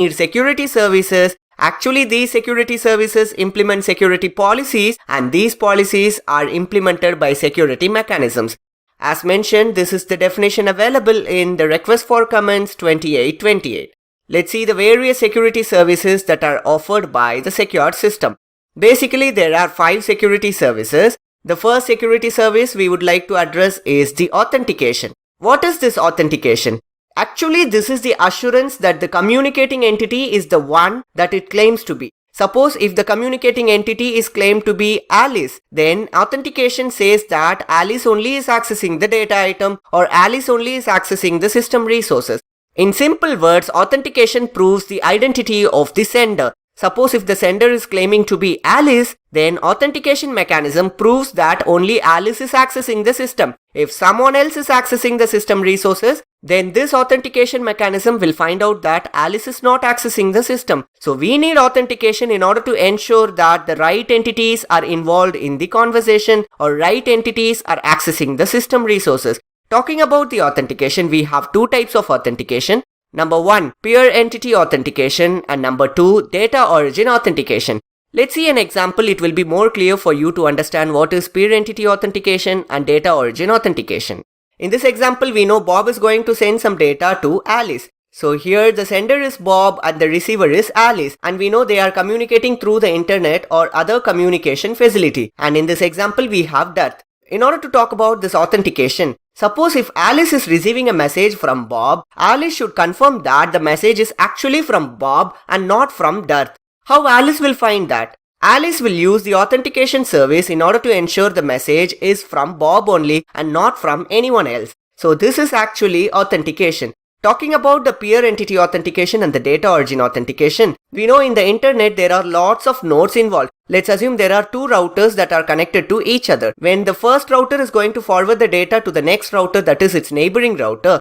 need security services. Actually, these security services implement security policies, and these policies are implemented by security mechanisms. As mentioned, this is the definition available in the request for comments 2828. Let's see the various security services that are offered by the secured system. Basically, there are 5 security services. The first security service we would like to address is the authentication. What is this authentication? Actually, this is the assurance that the communicating entity is the one that it claims to be. Suppose if the communicating entity is claimed to be Alice, then authentication says that Alice only is accessing the data item or Alice only is accessing the system resources. In simple words, authentication proves the identity of the sender. Suppose if the sender is claiming to be Alice, then authentication mechanism proves that only Alice is accessing the system. If someone else is accessing the system resources, then this authentication mechanism will find out that Alice is not accessing the system. So we need authentication in order to ensure that the right entities are involved in the conversation or right entities are accessing the system resources. Talking about the authentication, we have 2 types of authentication. Number 1, peer entity authentication, and number 2, data origin authentication. Let's see an example. It will be more clear for you to understand what is peer entity authentication and data origin authentication. In this example, we know Bob is going to send some data to Alice. So here the sender is Bob and the receiver is Alice, and we know they are communicating through the internet or other communication facility. And in this example, we have that. In order to talk about this authentication, suppose if Alice is receiving a message from Bob, Alice should confirm that the message is actually from Bob and not from Darth. How Alice will find that? Alice will use the authentication service in order to ensure the message is from Bob only and not from anyone else. So this is actually authentication. Talking about the peer entity authentication and the data origin authentication, we know in the internet there are lots of nodes involved. Let's assume there are 2 routers that are connected to each other. When the first router is going to forward the data to the next router, that is its neighboring router,